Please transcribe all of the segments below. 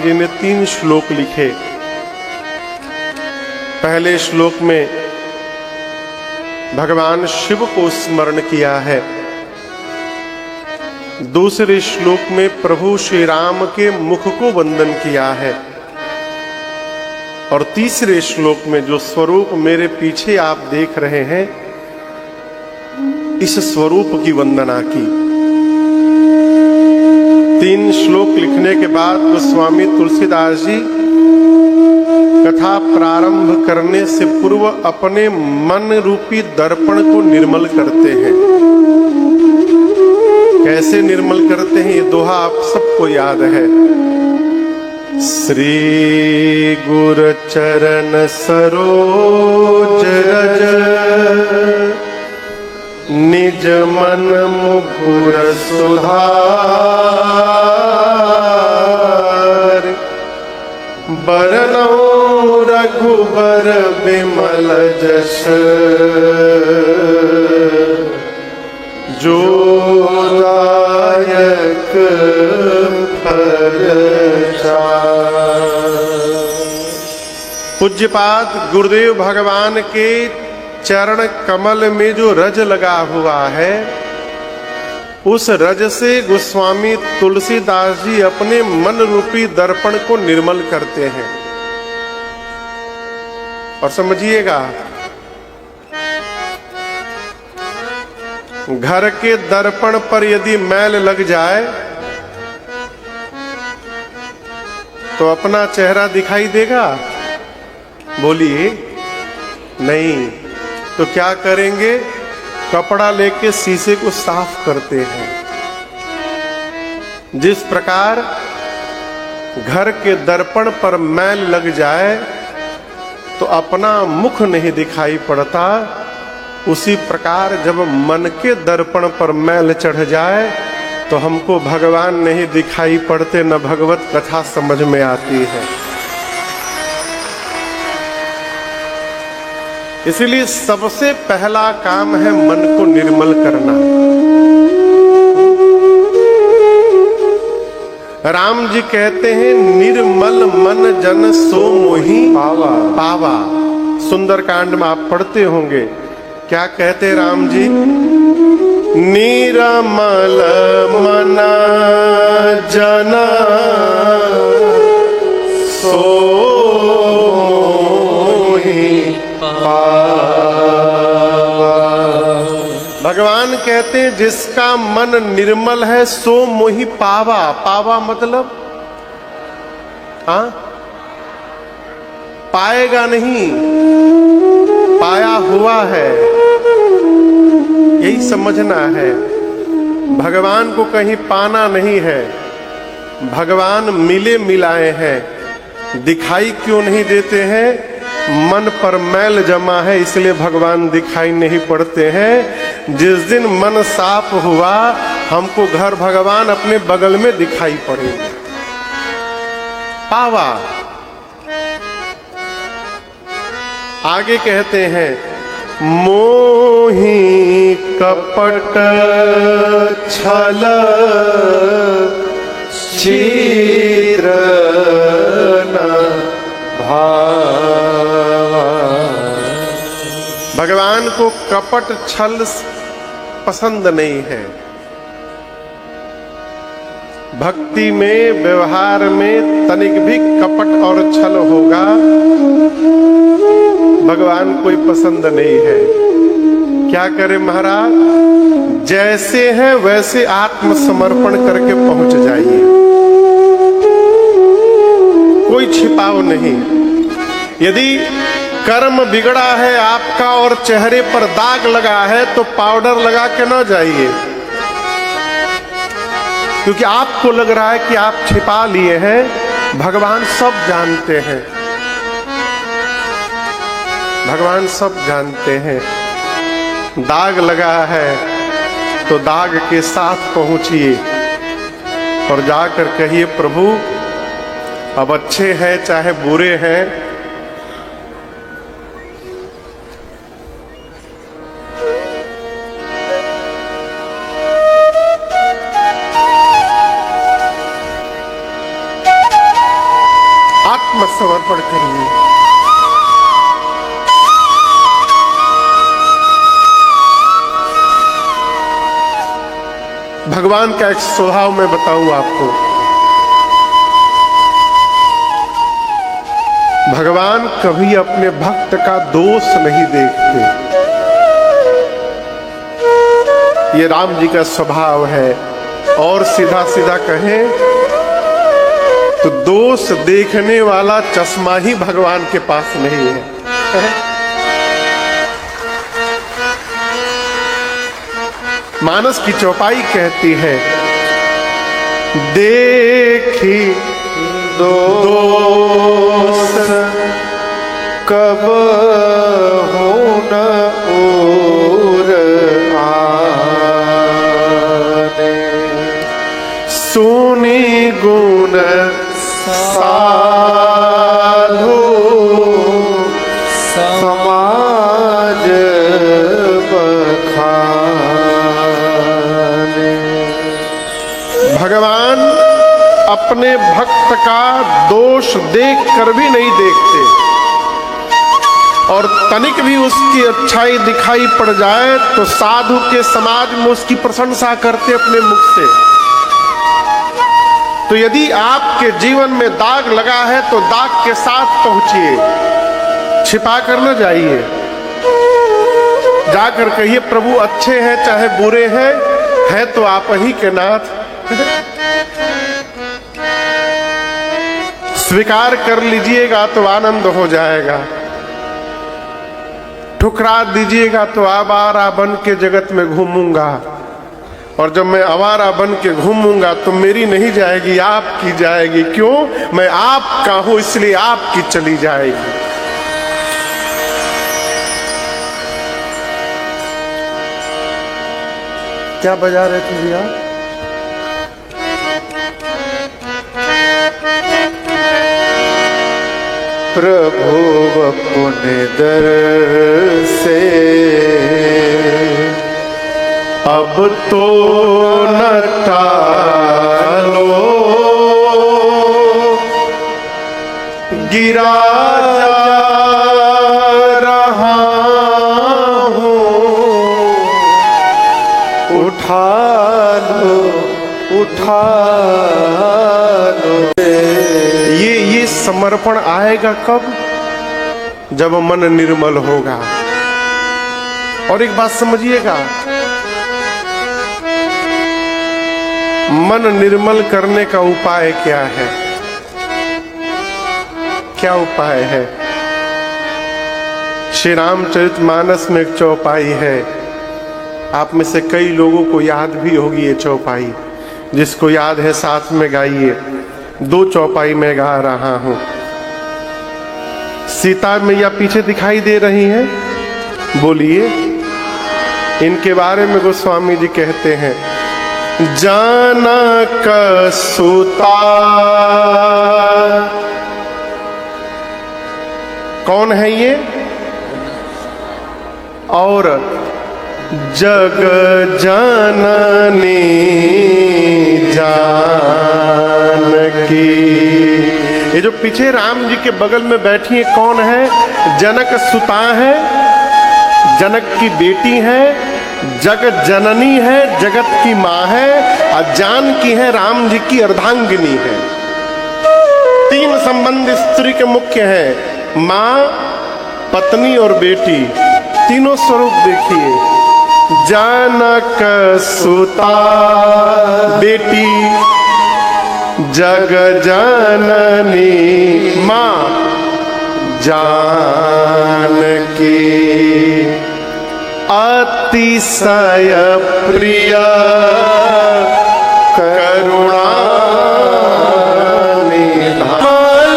जी ने 3 श्लोक लिखे। पहले श्लोक में भगवान शिव को स्मरण किया है। दूसरे श्लोक में प्रभु श्री राम के मुख को वंदन किया है। और तीसरे श्लोक में जो स्वरूप मेरे पीछे आप देख रहे हैं, इस स्वरूप की वंदना की। 3 श्लोक लिखने के बाद गोस्वामी तुलसीदास जी कथा प्रारंभ करने से पूर्व अपने मन रूपी दर्पण को निर्मल करते हैं। कैसे निर्मल करते हैं, ये दोहा आप सबको याद है। श्री गुरु चरण सरोज रज, निज मन मुकुर सुधार, बरनउँ रघुबर बिमल जस, जो दायक फल चार। पूज्यपाद गुरुदेव भगवान के चरण कमल में जो रज लगा हुआ है, उस रज से गोस्वामी तुलसीदास जी अपने मन रूपी दर्पण को निर्मल करते हैं। और समझिएगा, घर के दर्पण पर यदि मैल लग जाए तो अपना चेहरा दिखाई देगा? बोलिए नहीं। तो क्या करेंगे? कपड़ा लेके शीशे को साफ करते हैं। जिस प्रकार घर के दर्पण पर मैल लग जाए तो अपना मुख नहीं दिखाई पड़ता, उसी प्रकार जब मन के दर्पण पर मैल चढ़ जाए तो हमको भगवान नहीं दिखाई पड़ते, न भगवत कथा समझ में आती है। इसलिए सबसे पहला काम है मन को निर्मल करना। राम जी कहते हैं, निर्मल मन जन सो मोहि पावा। सुंदरकांड में आप पढ़ते होंगे, क्या कहते राम जी? निर्मल मन जन सो मोहि पावा। भगवान कहते हैं, जिसका मन निर्मल है सो मोहि पावा। पावा मतलब पाएगा नहीं, पाया हुआ है, यही समझना है। भगवान को कहीं पाना नहीं है, भगवान मिले मिलाए हैं। दिखाई क्यों नहीं देते हैं? मन पर मैल जमा है, इसलिए भगवान दिखाई नहीं पड़ते हैं। जिस दिन मन साफ हुआ, हमको घर भगवान अपने बगल में दिखाई पड़ेंगे। पावा। आगे कहते हैं, मोहि कपट छल चित्र न भावा। भगवान को कपट छल पसंद नहीं है। भक्ति में, व्यवहार में तनिक भी कपट और छल होगा, भगवान कोई पसंद नहीं है। क्या करे महाराज? जैसे हैं वैसे आत्मसमर्पण करके पहुंच जाइए, कोई छिपाव नहीं। यदि कर्म बिगड़ा है आपका और चेहरे पर दाग लगा है तो पाउडर लगा के न जाइए, क्योंकि आपको लग रहा है कि आप छिपा लिए हैं। भगवान सब जानते हैं, भगवान सब जानते हैं। दाग लगा है तो दाग के साथ पहुंचिए और जाकर कहिए, प्रभु अब अच्छे हैं चाहे बुरे हैं, आत्मसमर्पण करिए। भगवान का एक स्वभाव मैं बताऊं आपको। भगवान कभी अपने भक्त का दोष नहीं देखते। ये राम जी का स्वभाव है। और सीधा सीधा कहें तो दोष देखने वाला चश्मा ही भगवान के पास नहीं है। मानस की चौपाई कहती है, देखी दोष कब हो न और आने, सुनी गुण साधु समाज बखाने। भगवान अपने भक्त का दोष देख कर भी नहीं देखते, और तनिक भी उसकी अच्छाई दिखाई पड़ जाए तो साधु के समाज में उसकी प्रशंसा करते अपने मुख से। तो यदि आपके जीवन में दाग लगा है तो दाग के साथ पहुंचिए, छिपा कर न जाइए। जाकर कहिए, प्रभु अच्छे हैं चाहे बुरे हैं, है तो आप ही के नाथ। स्वीकार कर लीजिएगा तो आनंद हो जाएगा, ठुकरा दीजिएगा तो आवारा बन के जगत में घूमूंगा, और जब मैं आवारा बन के घूमूंगा तो मेरी नहीं जाएगी, आपकी जाएगी। क्यों? मैं आपका हूं, इसलिए आपकी चली जाएगी। क्या बजा रहे थे भैया? प्रभु अपने दर से अब तो न टालो, गिरा जा रहा हूँ, उठा लो उठा लो। ये समर्पण आएगा कब? जब मन निर्मल होगा। और एक बात समझिएगा, मन निर्मल करने का उपाय क्या है? क्या उपाय है? श्री रामचरितमानस में एक चौपाई है, आप में से कई लोगों को याद भी होगी ये चौपाई। जिसको याद है साथ में गाइए। 2 चौपाई में गा रहा हूं। सीता मैया पीछे दिखाई दे रही हैं, बोलिए। इनके बारे में गोस्वामी जी कहते हैं, जनक सुता। कौन है ये? औरत। जग जननी जानकी। ये जो पीछे राम जी के बगल में बैठी है कौन है? जनक सुता है, जनक की बेटी है, जगत जननी है, जगत की माँ है, और जानकी है राम जी की अर्धांगिनी है। 3 संबंध स्त्री के मुख्य हैं, माँ, पत्नी और बेटी। तीनों स्वरूप देखिए। जनक सुता बेटी, जग जननी माँ जानकी। अतिशय प्रिय करुणा निधान।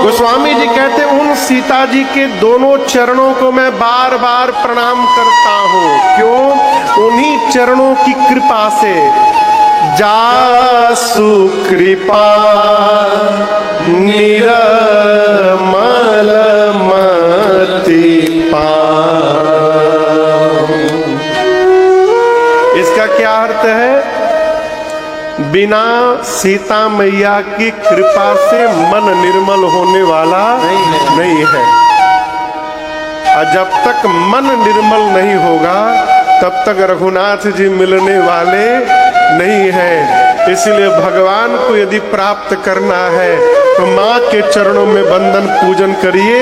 गोस्वामी जी कहते उन सीता जी के दोनों चरणों को मैं बार बार प्रणाम करता हूँ। क्यों? उन्हीं चरणों की कृपा से। जासु कृपा निरमल मति पाऊं। इसका क्या अर्थ है? बिना सीता मैया की कृपा से मन निर्मल होने वाला नहीं है। और जब तक मन निर्मल नहीं होगा तब तक रघुनाथ जी मिलने वाले नहीं हैं। इसलिए भगवान को यदि प्राप्त करना है तो माँ के चरणों में वंदन पूजन करिए।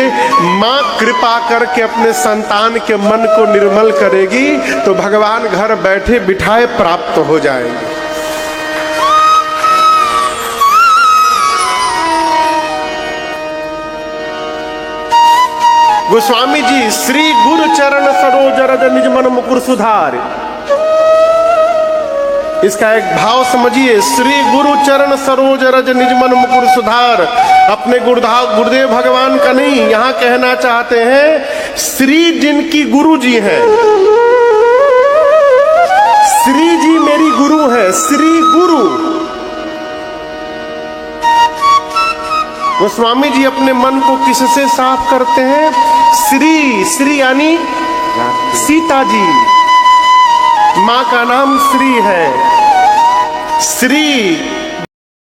माँ कृपा करके अपने संतान के मन को निर्मल करेगी तो भगवान घर बैठे बिठाए प्राप्त हो जाएंगे। गोस्वामी जी श्री गुरु चरण सरोज रज निज मन मुकुर सुधार, इसका एक भाव समझिए। श्री गुरु चरण सरोज रज निज मन मुकुर सुधार, अपने गुरुदेव भगवान का नहीं, यहां कहना चाहते हैं श्री जिनकी गुरु जी हैं। श्री जी मेरी गुरु है, श्री गुरु। गोस्वामी जी अपने मन को किससे साफ करते हैं? श्री यानी सीता जी, माँ का नाम श्री है। श्री